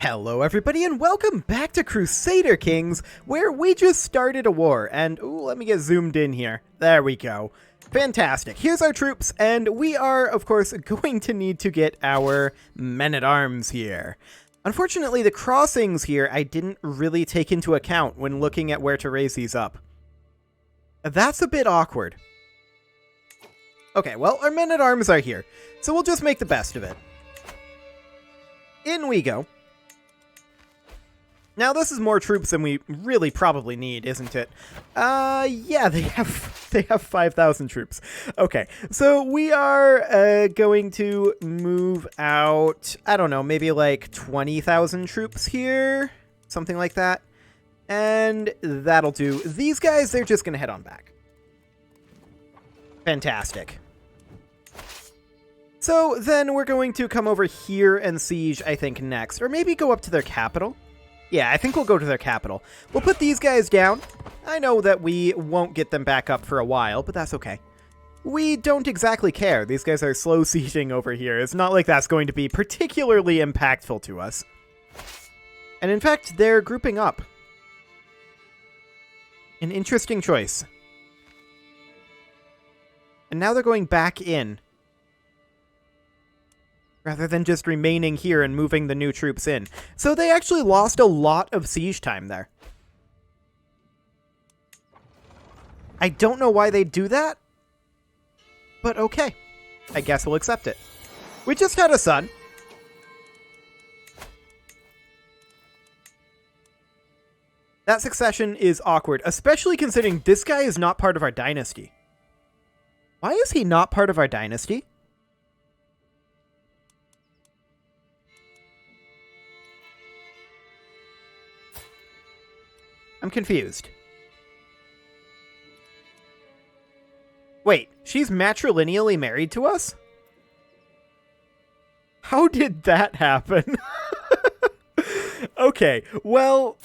Hello everybody and welcome back to Crusader Kings, where we just started a war, and ooh, let me get zoomed in here. There we go. Fantastic. Here's our troops, and we are, of course, going to need to get our men-at-arms here. Unfortunately, the crossings here I didn't really take into account when looking at where to raise these up. That's a bit awkward. Okay, well, our men-at-arms are here, so we'll just make the best of it. In we go. Now, this is more troops than we really probably need, isn't it? Yeah, they have 5,000 troops. Okay, so we are going to move out, I don't know, maybe like 20,000 troops here, something like that. And that'll do. These guys, they're just going to head on back. Fantastic. So then we're going to come over here and siege, I think, next. Or maybe go up to their capital. Yeah, I think we'll go to their capital. We'll put these guys down. I know that we won't get them back up for a while, but that's okay. We don't exactly care. These guys are slow sieging over here. It's not like that's going to be particularly impactful to us. And in fact, they're grouping up. An interesting choice. And now they're going back in, rather than just remaining here and moving the new troops in. So they actually lost a lot of siege time there. I don't know why they'd do that, but okay. I guess we'll accept it. We just had a son. That succession is awkward, especially considering this guy is not part of our dynasty. Why is he not part of our dynasty? I'm confused. Wait, she's matrilineally married to us? How did that happen? Okay, well,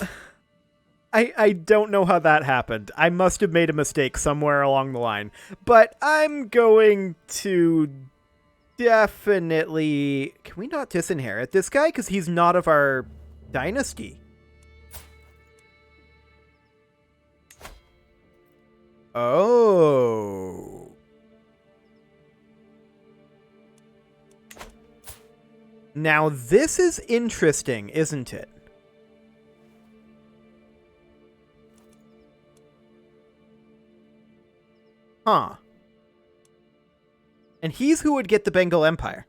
I don't know how that happened. I must have made a mistake somewhere along the line. But I'm going to definitely... Can we not disinherit this guy? Because he's not of our dynasty. Oh. Now this is interesting, isn't it? Huh. And he's who would get the Bengal Empire.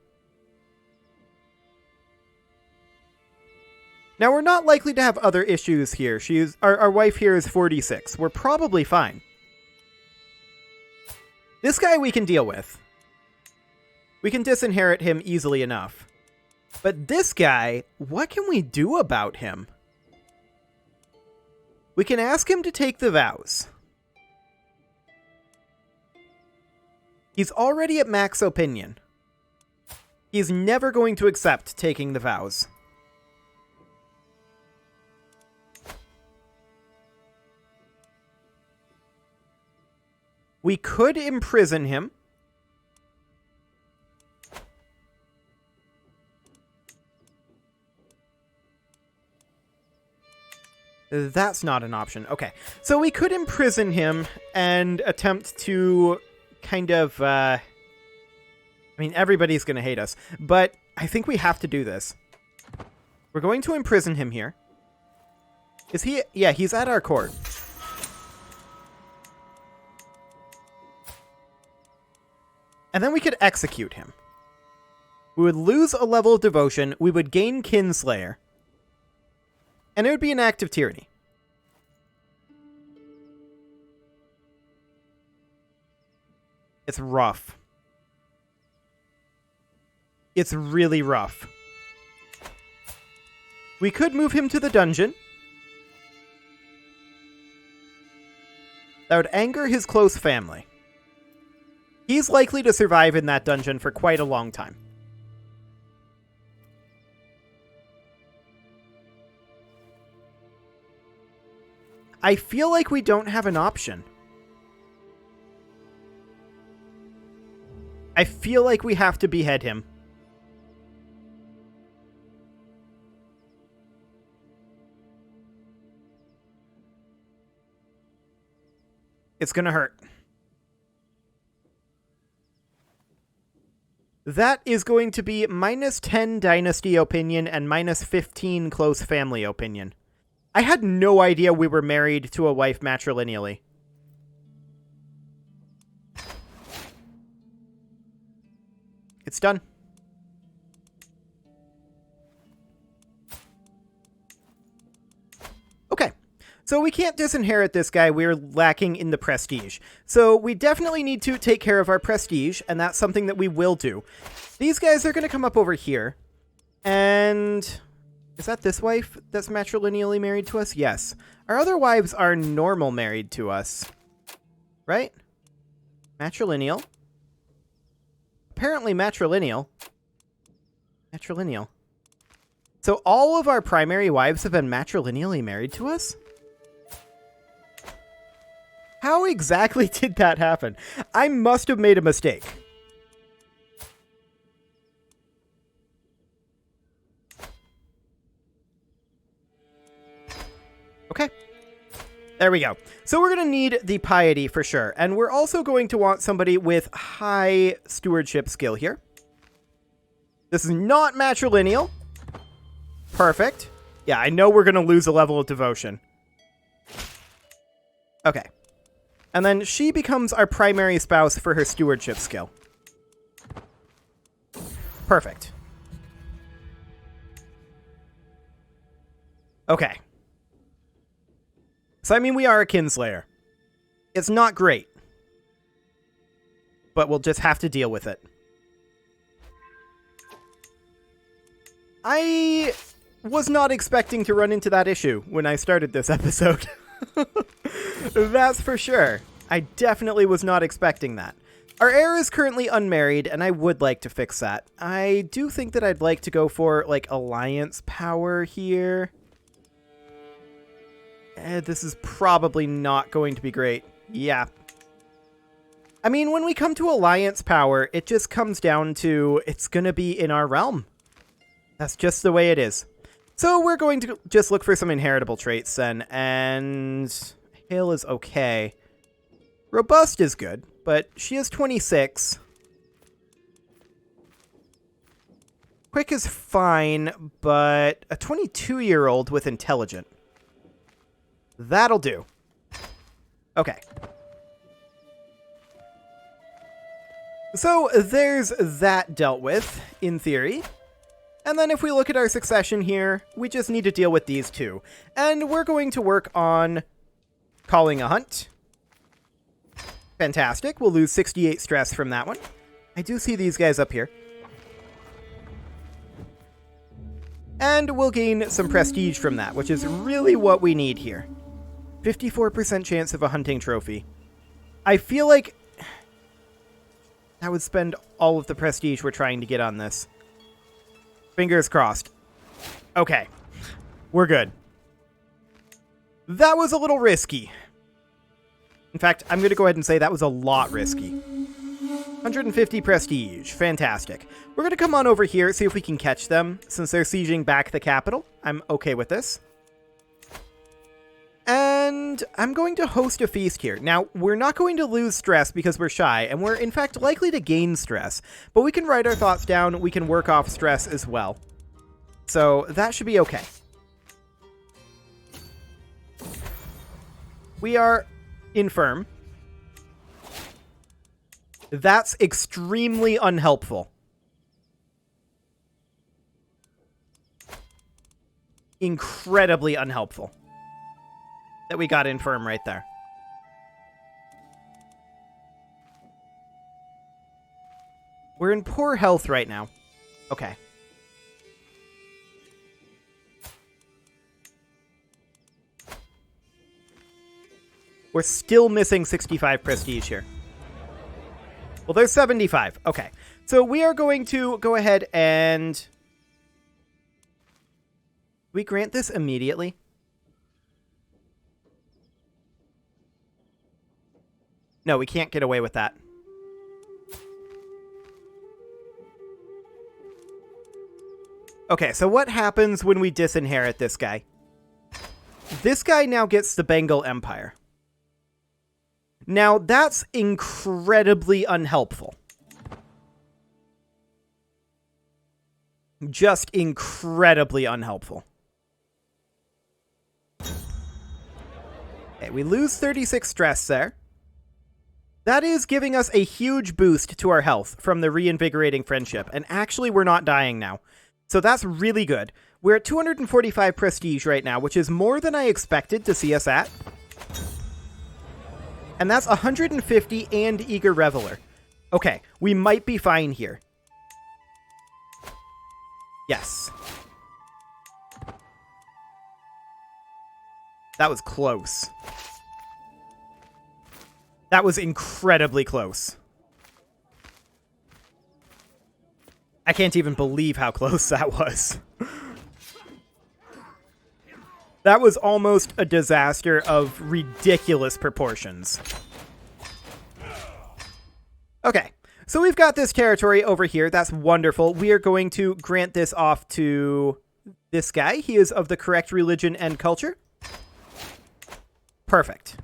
Now we're not likely to have other issues here. Our wife here is 46. We're probably fine. This guy we can deal with. We can disinherit him easily enough. But this guy, what can we do about him? We can ask him to take the vows. He's already at max opinion. He's never going to accept taking the vows. We could imprison him. That's not an option. Okay, so we could imprison him and attempt to kind of... I mean, everybody's going to hate us, but I think we have to do this. We're going to imprison him here. Is he... Yeah, he's at our court. And then we could execute him. We would lose a level of devotion, we would gain Kinslayer, and it would be an act of tyranny. It's rough. It's really rough. We could move him to the dungeon. That would anger his close family. He's likely to survive in that dungeon for quite a long time. I feel like we don't have an option. I feel like we have to behead him. It's gonna hurt. That is going to be -10 dynasty opinion and -15 close family opinion. I had no idea we were married to a wife matrilineally. It's done. Okay. So we can't disinherit this guy. We're lacking in the prestige. So we definitely need to take care of our prestige, and that's something that we will do. These guys are going to come up over here. And is that this wife that's matrilineally married to us? Yes. Our other wives are normal married to us. Right? Matrilineal. Apparently matrilineal. Matrilineal. So all of our primary wives have been matrilineally married to us? How exactly did that happen? I must have made a mistake. Okay. There we go. So we're going to need the piety for sure. And we're also going to want somebody with high stewardship skill here. This is not matrilineal. Perfect. Yeah, I know we're going to lose a level of devotion. Okay. And then she becomes our primary spouse for her stewardship skill. Perfect. Okay. So, I mean, we are a kinslayer. It's not great. But we'll just have to deal with it. I was not expecting to run into that issue when I started this episode. That's for sure. I definitely was not expecting that. Our heir is currently unmarried, and I would like to fix that. I do think that I'd like to go for, like, alliance power here. This is probably not going to be great. Yeah. I mean, when we come to alliance power, it just comes down to it's going to be in our realm. That's just the way it is. So we're going to just look for some inheritable traits then, and Hale is okay. Robust is good, but she is 26. Quick is fine, but a 22-year-old with intelligent. That'll do. Okay. So there's that dealt with, in theory. And then if we look at our succession here, we just need to deal with these two. And we're going to work on calling a hunt. Fantastic. We'll lose 68 stress from that one. I do see these guys up here. And we'll gain some prestige from that, which is really what we need here. 54% chance of a hunting trophy. I feel like I would spend all of the prestige we're trying to get on this. Fingers crossed. Okay. We're good. That was a little risky. In fact, I'm going to go ahead and say that was a lot risky. 150 prestige. Fantastic. We're going to come on over here, see if we can catch them, since they're sieging back the capital. I'm okay with this. And I'm going to host a feast here. Now, we're not going to lose stress because we're shy, and we're, in fact, likely to gain stress. But we can write our thoughts down. We can work off stress as well. So that should be okay. We are infirm. That's extremely unhelpful. Incredibly unhelpful. That we got infirm right there. We're in poor health right now. Okay. We're still missing 65 prestige here. Well, there's 75. Okay. So we are going to go ahead and... we grant this immediately? No, we can't get away with that. Okay, so what happens when we disinherit this guy? This guy now gets the Bengal Empire. Now, that's incredibly unhelpful. Just incredibly unhelpful. Okay, we lose 36 stress there. That is giving us a huge boost to our health from the reinvigorating friendship, and actually we're not dying now. So that's really good. We're at 245 prestige right now, which is more than I expected to see us at. And that's 150 and Eager Reveler. Okay, we might be fine here. Yes. That was close. That was incredibly close. I can't even believe how close that was. That was almost a disaster of ridiculous proportions. Okay, so we've got this territory over here. That's wonderful. We are going to grant this off to this guy. He is of the correct religion and culture. Perfect.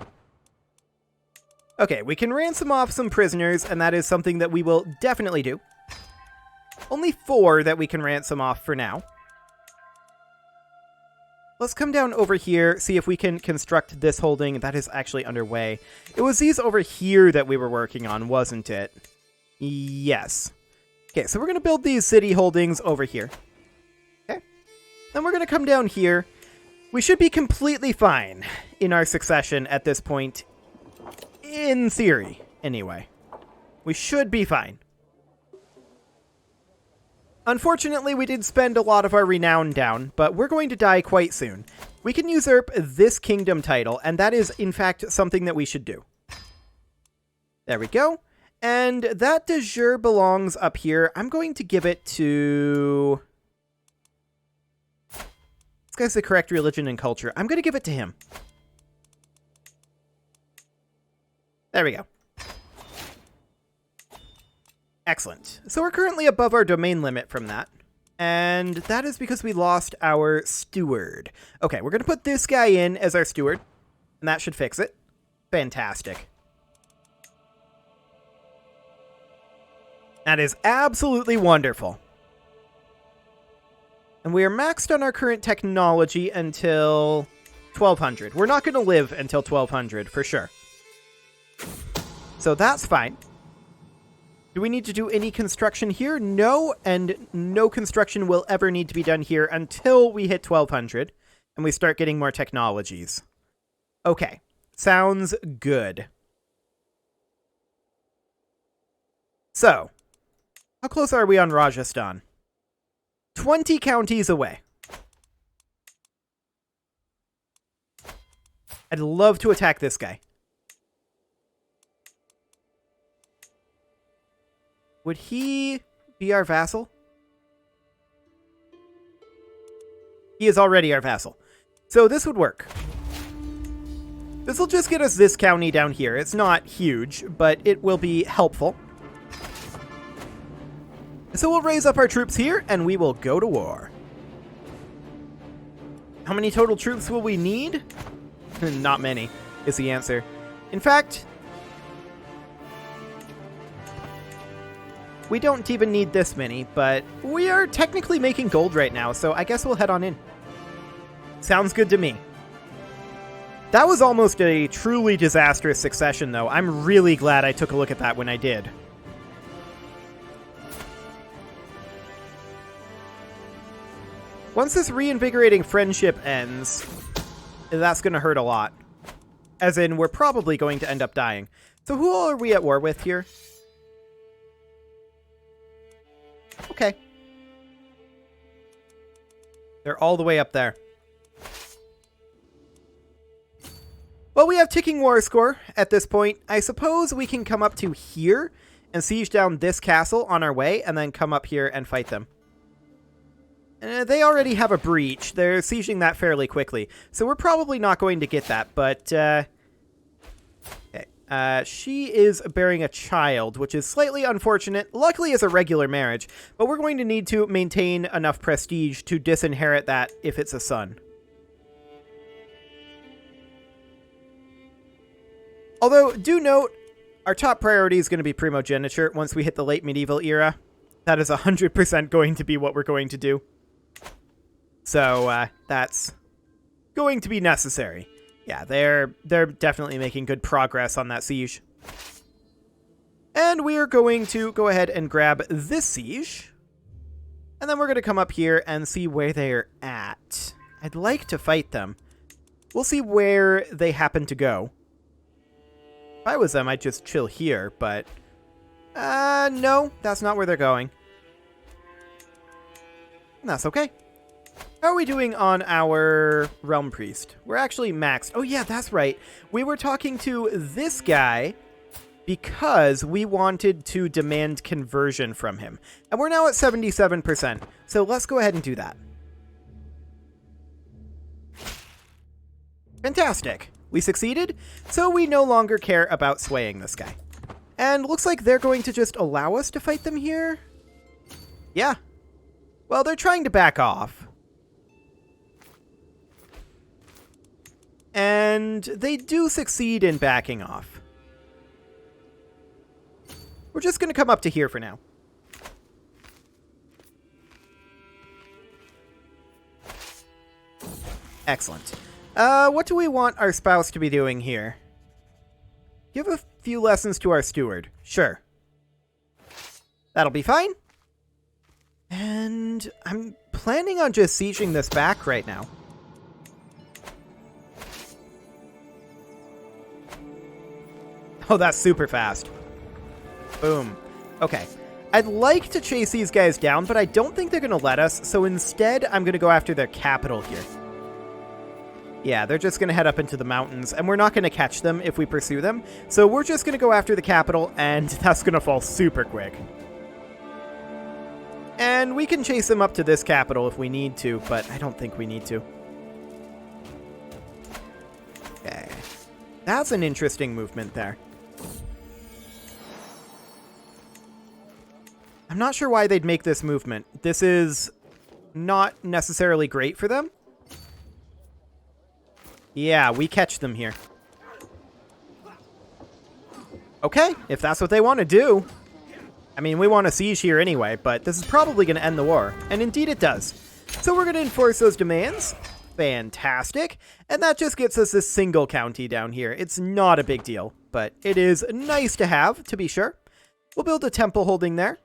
Okay, we can ransom off some prisoners, and that is something that we will definitely do. Only 4 that we can ransom off for now. Let's come down over here, see if we can construct this holding. That is actually underway. It was these over here that we were working on, wasn't it? Yes. Okay, so we're going to build these city holdings over here. Okay. Then we're going to come down here. We should be completely fine in our succession at this point. In theory, anyway. We should be fine. Unfortunately, we did spend a lot of our renown down, but we're going to die quite soon. We can usurp this kingdom title, and that is, in fact, something that we should do. There we go. And that de jure belongs up here. I'm going to give it to... This guy's the correct religion and culture. I'm going to give it to him. There we go. Excellent. So we're currently above our domain limit from that. And that is because we lost our steward. Okay, we're going to put this guy in as our steward. And that should fix it. Fantastic. That is absolutely wonderful. And we are maxed on our current technology until 1200. We're not going to live until 1200 for sure. So that's fine. Do we need to do any construction here? No, and no construction will ever need to be done here until we hit 1200 and we start getting more technologies. Okay, sounds good. So, how close are we on Rajasthan? 20 counties away. I'd love to attack this guy. Would he be our vassal? He is already our vassal. So this would work. This will just get us this county down here. It's not huge, but it will be helpful. So we'll raise up our troops here, and we will go to war. How many total troops will we need? Not many, is the answer. In fact... we don't even need this many, but we are technically making gold right now, so I guess we'll head on in. Sounds good to me. That was almost a truly disastrous succession, though. I'm really glad I took a look at that when I did. Once this reinvigorating friendship ends, that's going to hurt a lot. As in, we're probably going to end up dying. So who all are we at war with here? Okay. They're all the way up there. Well, we have ticking war score at this point. I suppose we can come up to here and siege down this castle on our way and then come up here and fight them. They already have a breach. They're sieging that fairly quickly. So we're probably not going to get that, but... okay. She is bearing a child, which is slightly unfortunate. Luckily, it's a regular marriage, but we're going to need to maintain enough prestige to disinherit that if it's a son. Although, do note, our top priority is going to be primogeniture once we hit the late medieval era. That is 100% going to be what we're going to do. So, that's going to be necessary. Yeah, they're definitely making good progress on that siege. And we are going to go ahead and grab this siege. And then we're going to come up here and see where they're at. I'd like to fight them. We'll see where they happen to go. If I was them, I'd just chill here, but... no, that's not where they're going. And that's okay. How are we doing on our Realm Priest? We're actually maxed. Oh yeah, that's right. We were talking to this guy because we wanted to demand conversion from him. And we're now at 77%. So let's go ahead and do that. Fantastic. We succeeded, so we no longer care about swaying this guy. And looks like they're going to just allow us to fight them here. Yeah. Well, they're trying to back off. And they do succeed in backing off. We're just going to come up to here for now. Excellent. What do we want our spouse to be doing here? Give a few lessons to our steward. Sure. That'll be fine. And I'm planning on just sieging this back right now. Oh, that's super fast. Boom. Okay. I'd like to chase these guys down, but I don't think they're going to let us, so instead I'm going to go after their capital here. Yeah, they're just going to head up into the mountains, and we're not going to catch them if we pursue them, so we're just going to go after the capital, and that's going to fall super quick. And we can chase them up to this capital if we need to, but I don't think we need to. Okay. That's an interesting movement there. I'm not sure why they'd make this movement. This is not necessarily great for them. Yeah, we catch them here. Okay, if that's what they want to do. I mean, we want to siege here anyway, but this is probably going to end the war. And indeed it does. So we're going to enforce those demands. Fantastic. And that just gets us a single county down here. It's not a big deal, but it is nice to have, to be sure. We'll build a temple holding there.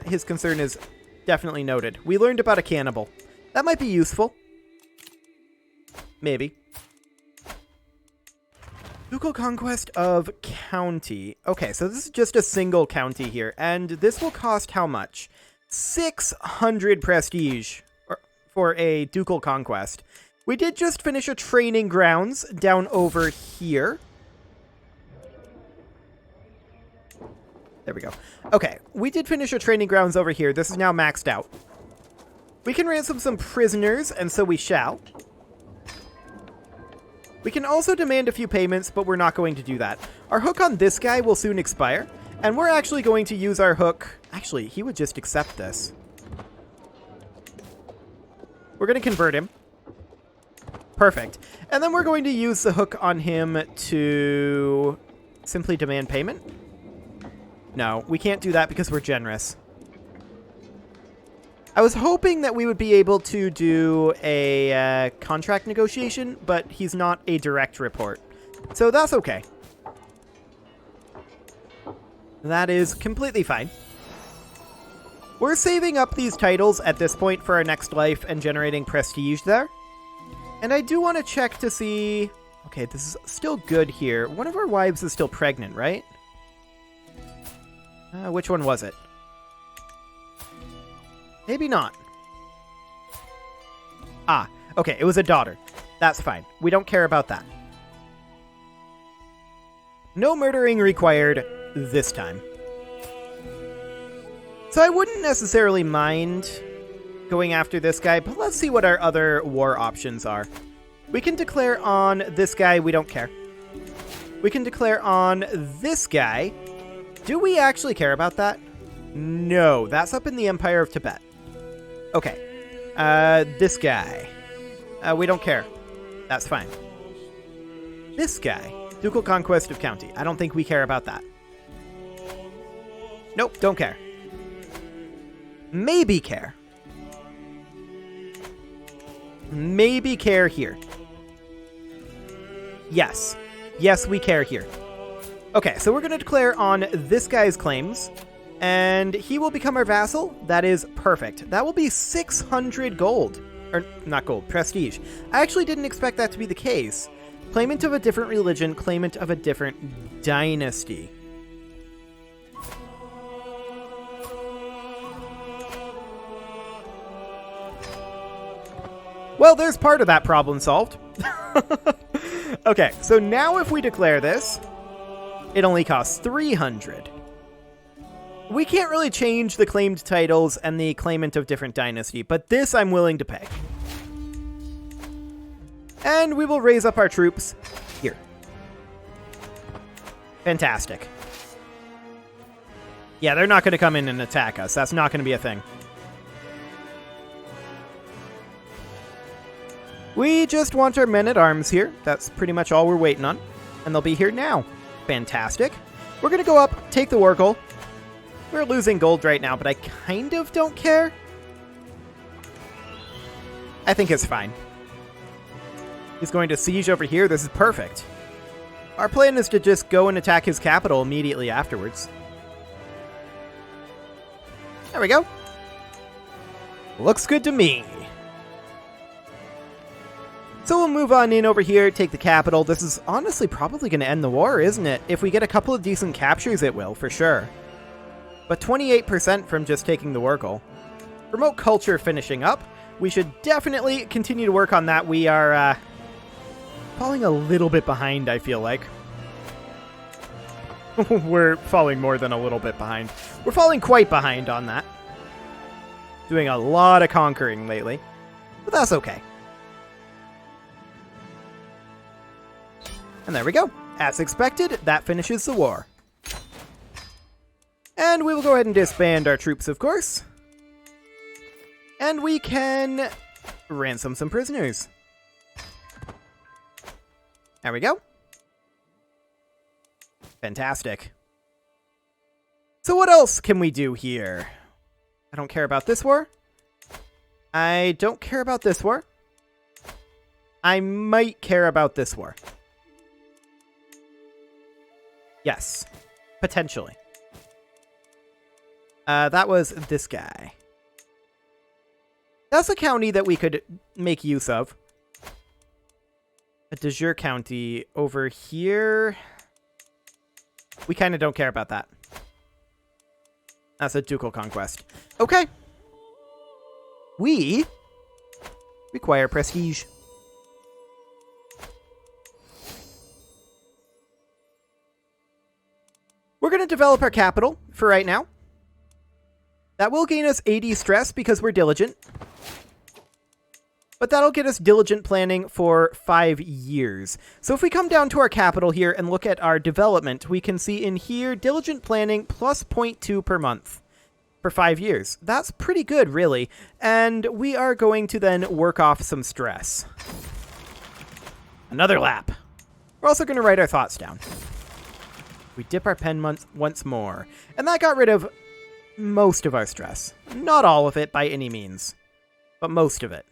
His concern is definitely noted. We learned about a cannibal. That might be useful. Maybe. Ducal conquest of county. Okay, so this is just a single county here, and this will cost how much? 600 prestige for a ducal conquest. We did just finish a training grounds down over here. There we go. Okay, we did finish a training grounds over here. This is now maxed out. We can ransom some prisoners, and so we shall. We can also demand a few payments, but we're not going to do that. Our hook on this guy will soon expire, and we're actually going to use our hook... Actually, he would just accept this. We're going to convert him. Perfect. And then we're going to use the hook on him to simply demand payment. No, we can't do that because we're generous. I was hoping that we would be able to do a contract negotiation, but he's not a direct report. So that's okay. That is completely fine. We're saving up these titles at this point for our next life and generating prestige there. And I do want to check to see... Okay, this is still good here. One of our wives is still pregnant, right? Which one was it? Maybe not. Ah, okay, it was a daughter. That's fine. We don't care about that. No murdering required this time. So I wouldn't necessarily mind going after this guy, but let's see what our other war options are. We can declare on this guy, we don't care. We can declare on this guy. Do we actually care about that? No, that's up in the Empire of Tibet. Okay. This guy. We don't care. That's fine. this guy. Ducal conquest of county. I don't think we care about that. Nope, don't care. Maybe care. Maybe care here. Yes. Yes, we care here. Okay, so we're going to declare on this guy's claims, and he will become our vassal. That is perfect. That will be 600 gold. Or, not gold, prestige. I actually didn't expect that to be the case. Claimant of a different religion, claimant of a different dynasty. Well, there's part of that problem solved. Okay, so now if we declare this, it only costs 300. We can't really change the claimed titles and the claimant of different dynasty, but this I'm willing to pay. And we will raise up our troops here. Fantastic. Yeah, they're not going to come in and attack us. That's not going to be a thing. We just want our men-at-arms here. That's pretty much all we're waiting on. And they'll be here now. Fantastic. We're going to go up, take the war goal. We're losing gold right now, but I kind of don't care. I think it's fine. He's going to siege over here. This is perfect. Our plan is to just go and attack his capital immediately afterwards. There we go. Looks good to me. So we'll move on in over here, take the capital. This is honestly probably going to end the war, isn't it? If we get a couple of decent captures, it will, for sure. But 28% from just taking the war goal. Remote culture finishing up. We should definitely continue to work on that. We are falling a little bit behind, I feel like. We're falling more than a little bit behind. We're falling quite behind on that. Doing a lot of conquering lately. But that's okay. And there we go. As expected, that finishes the war. And we will go ahead and disband our troops, of course. And we can ransom some prisoners. There we go. Fantastic. So what else can we do here? I don't care about this war. I don't care about this war. I might care about this war. Yes. Potentially. That was this guy. That's a county that we could make use of. A de jure county over here. We kind of don't care about that. That's a ducal conquest. Okay. We require prestige. We're going to develop our capital for right now. That will gain us 80 stress because we're diligent. But that'll get us diligent planning for 5 years. So if we come down to our capital here and look at our development, we can see in here, diligent planning plus 0.2 per month for 5 years. That's pretty good, really. And we are going to then work off some stress. Another lap. We're also going to write our thoughts down. We dip our pen once more. And that got rid of most of our stress. Not all of it by any means, but most of it.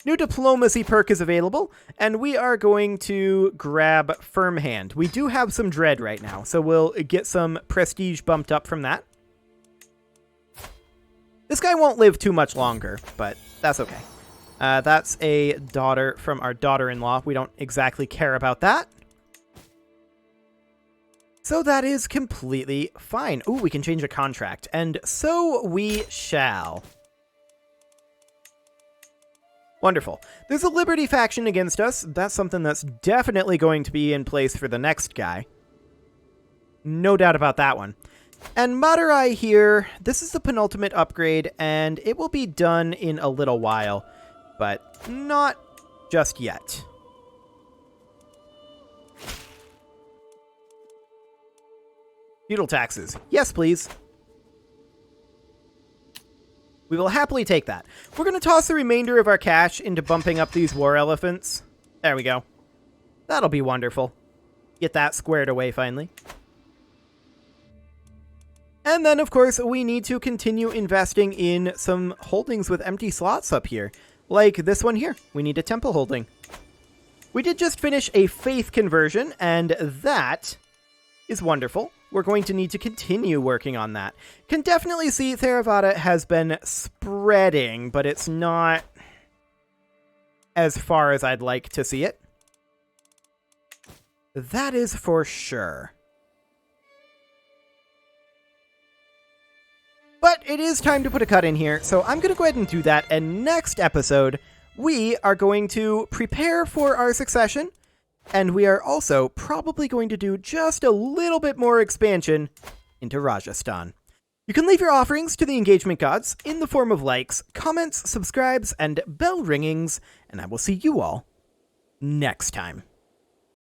New diplomacy perk is available, and we are going to grab Firm Hand. We do have some dread right now, so we'll get some prestige bumped up from that. This guy won't live too much longer, but that's okay. That's a daughter from our daughter-in-law. We don't exactly care about that. So that is completely fine. Ooh, we can change a contract, and so we shall. Wonderful. There's a Liberty faction against us. That's something that's definitely going to be in place for the next guy. No doubt about that one. And Madurai here, this is the penultimate upgrade, and it will be done in a little while, but not just yet. Feudal taxes. Yes, please. We will happily take that. We're going to toss the remainder of our cash into bumping up these war elephants. There we go. That'll be wonderful. Get that squared away finally. And then, of course, we need to continue investing in some holdings with empty slots up here. Like this one here. We need a temple holding. We did just finish a faith conversion, and that is wonderful. We're going to need to continue working on that. Can definitely see Theravada has been spreading, but it's not as far as I'd like to see it. That is for sure. But it is time to put a cut in here, so I'm going to go ahead and do that, and next episode, we are going to prepare for our succession, and we are also probably going to do just a little bit more expansion into Rajasthan. You can leave your offerings to the engagement gods in the form of likes, comments, subscribes, and bell ringings, and I will see you all next time.